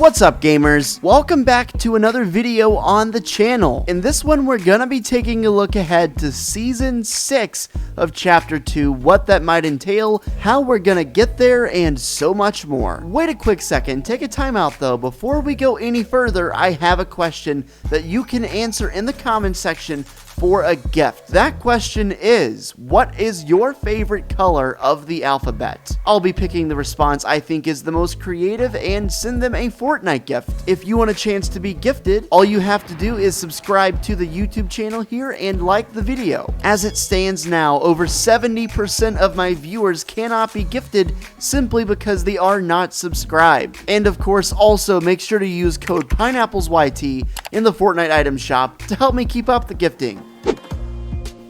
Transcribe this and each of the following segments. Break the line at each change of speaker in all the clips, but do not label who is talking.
What's up, gamers? Welcome back to another video on the channel. In this one, we're gonna be taking a look ahead to Season 6 of Chapter 2, what that might entail, how we're gonna get there, and so much more. Wait a quick second, take a time out though. Before we go any further, I have a question that you can answer in the comment section for a gift. That question is, what is your favorite color of the alphabet? I'll be picking the response I think is the most creative and send them a Fortnite gift. If you want a chance to be gifted, all you have to do is subscribe to the YouTube channel here and like the video. As it stands now, over 70% of my viewers cannot be gifted simply because they are not subscribed. And of course, also make sure to use code PineapplezYT in the Fortnite item shop to help me keep up the gifting.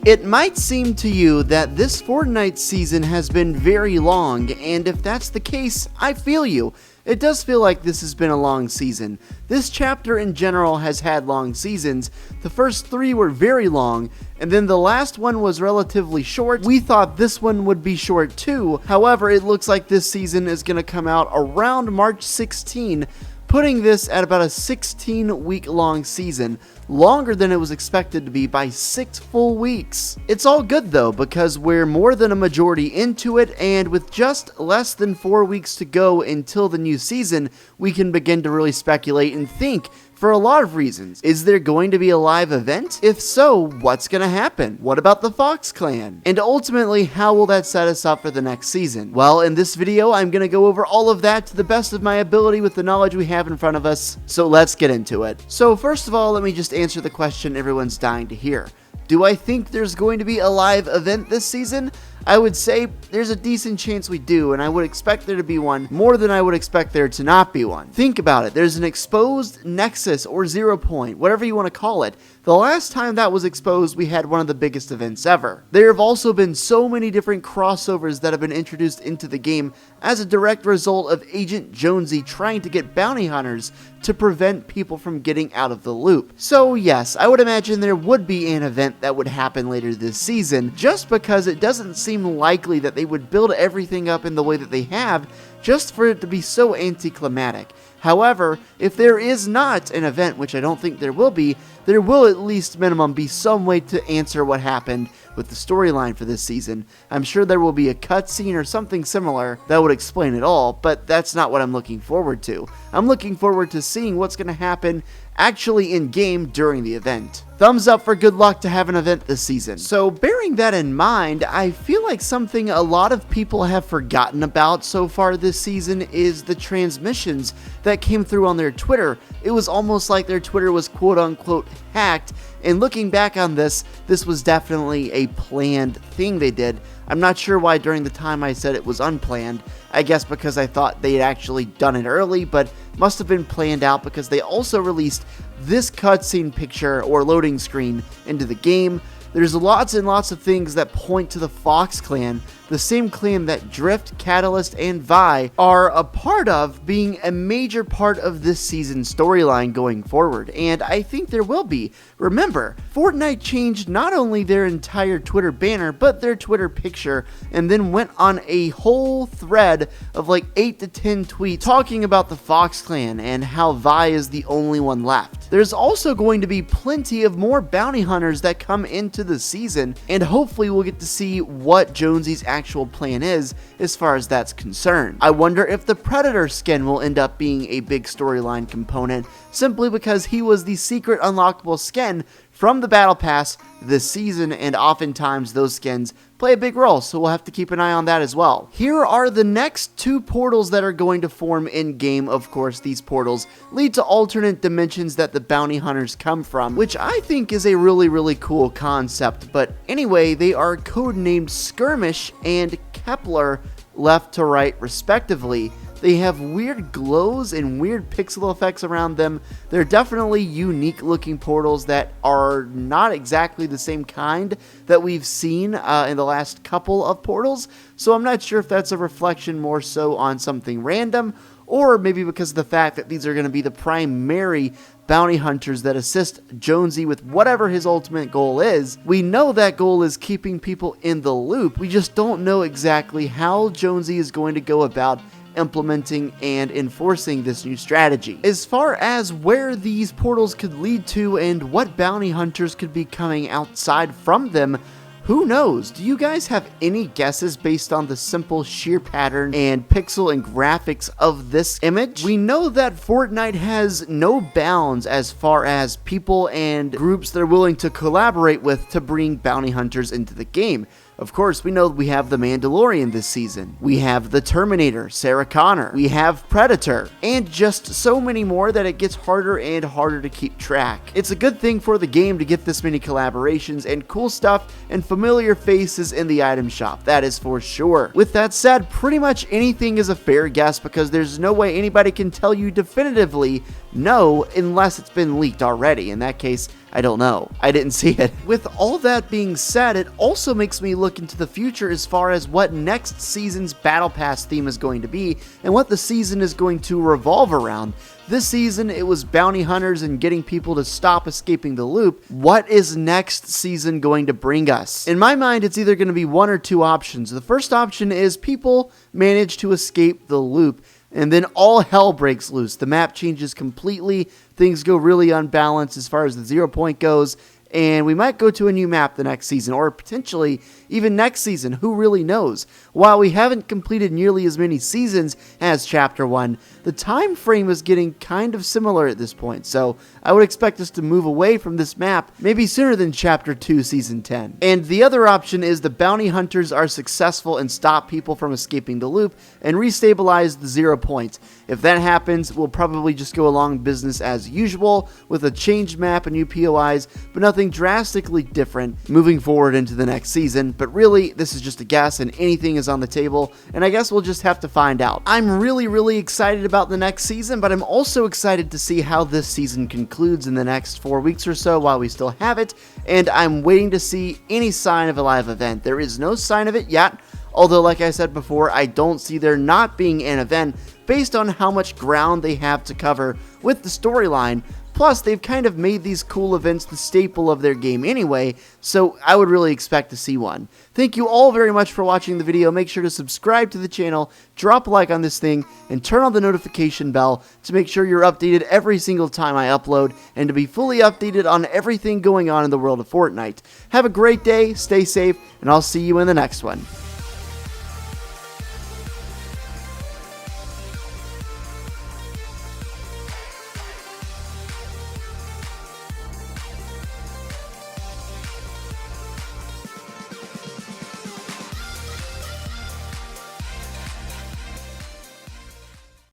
It might seem to you that this Fortnite season has been very long, and if that's the case, I feel you. It does feel like this has been a long season. This chapter in general has had long seasons. The first 3 were very long, and then the last one was relatively short. We thought this one would be short too. However, it looks like this season is going to come out around March 16, putting this at about a 16-week long season, longer than it was expected to be by 6 full weeks. It's all good though, because we're more than a majority into it, and with just less than 4 weeks to go until the new season, we can begin to really speculate and think for a lot of reasons. Is there going to be a live event? If so, what's going to happen? What about the Fox Clan? And ultimately, how will that set us up for the next season? Well, in this video, I'm going to go over all of that to the best of my ability with the knowledge we have in front of us, so let's get into it. So first of all, let me just answer the question everyone's dying to hear. Do I think there's going to be a live event this season? I would say there's a decent chance we do, and I would expect there to be one more than I would expect there to not be one. Think about it. There's an exposed Nexus or 0 Point, whatever you want to call it. The last time that was exposed, we had one of the biggest events ever. There have also been so many different crossovers that have been introduced into the game as a direct result of Agent Jonesy trying to get bounty hunters to prevent people from getting out of the loop. So yes, I would imagine there would be an event that would happen later this season, just because it doesn't seem likely that they would build everything up in the way that they have just for it to be so anticlimactic. However, if there is not an event, which I don't think there will be, there will at least minimum be some way to answer what happened with the storyline for this season. I'm sure there will be a cutscene or something similar that would explain it all, but that's not what I'm looking forward to. I'm looking forward to seeing what's going to happen actually in-game during the event. Thumbs up for good luck to have an event this season. So bearing that in mind, I feel like something a lot of people have forgotten about so far this season is the transmissions that came through on their Twitter. It was almost like their Twitter was quote-unquote hacked, and looking back on this was definitely a planned thing they did. I'm not sure why during the time I said it was unplanned. I guess because I thought they had actually done it early, but must have been planned out because they also released this cutscene picture or loading screen into the game. There's lots and lots of things that point to the Fox Clan, the same clan that Drift, Catalyst, and Vi are a part of, being a major part of this season's storyline going forward, and I think there will be. Remember, Fortnite changed not only their entire Twitter banner, but their Twitter picture, and then went on a whole thread of like 8 to 10 tweets talking about the Fox Clan and how Vi is the only one left. There's also going to be plenty of more bounty hunters that come into the season, and hopefully we'll get to see what Jonesy's actual plan is as far as that's concerned. I wonder if the Predator skin will end up being a big storyline component, simply because he was the secret unlockable skin from the Battle Pass this season, and oftentimes those skins play a big role, so we'll have to keep an eye on that as well. Here are the next 2 portals that are going to form in-game. Of course, these portals lead to alternate dimensions that the bounty hunters come from, which I think is a really cool concept. But anyway, they are codenamed Skirmish and Kepler, left to right respectively. They have weird glows and weird pixel effects around them. They're definitely unique looking portals that are not exactly the same kind that we've seen in the last couple of portals. So I'm not sure if that's a reflection more so on something random, or maybe because of the fact that these are going to be the primary bounty hunters that assist Jonesy with whatever his ultimate goal is. We know that goal is keeping people in the loop. We just don't know exactly how Jonesy is going to go about implementing and enforcing this new strategy. As far as where these portals could lead to and what bounty hunters could be coming outside from them, who knows? Do you guys have any guesses based on the simple sheer pattern and pixel and graphics of this image? We know that Fortnite has no bounds as far as people and groups they're willing to collaborate with to bring bounty hunters into the game. Of course, we know we have the Mandalorian this season. We have the Terminator, Sarah Connor. We have Predator, and just so many more that it gets harder and harder to keep track. It's a good thing for the game to get this many collaborations and cool stuff and familiar faces in the item shop, that is for sure. With that said, pretty much anything is a fair guess because there's no way anybody can tell you definitively no unless it's been leaked already. In that case, I don't know. I didn't see it. With all that being said, it also makes me look into the future as far as what next season's Battle Pass theme is going to be and what the season is going to revolve around. This season, it was bounty hunters and getting people to stop escaping the loop. What is next season going to bring us? In my mind, it's either going to be one or two options. The first option is people manage to escape the loop, and then all hell breaks loose. The map changes completely. Things go really unbalanced as far as the 0 point goes. And we might go to a new map the next season, or potentially even next season, who really knows. While we haven't completed nearly as many seasons as Chapter 1, the time frame is getting kind of similar at this point, so I would expect us to move away from this map maybe sooner than Chapter 2 Season 10. And the other option is the bounty hunters are successful and stop people from escaping the loop and restabilize the 0 point. If that happens, we'll probably just go along business as usual with a changed map and new POIs, but nothing drastically different moving forward into the next season. But really, this is just a guess and anything is on the table, and I guess we'll just have to find out. I'm really excited about the next season, but I'm also excited to see how this season concludes in the next 4 weeks or so while we still have it, and I'm waiting to see any sign of a live event. There is no sign of it yet, although like I said before, I don't see there not being an event based on how much ground they have to cover with the storyline. Plus, they've kind of made these cool events the staple of their game anyway, so I would really expect to see one. Thank you all very much for watching the video. Make sure to subscribe to the channel, drop a like on this thing, and turn on the notification bell to make sure you're updated every single time I upload, and to be fully updated on everything going on in the world of Fortnite. Have a great day, stay safe, and I'll see you in the next one.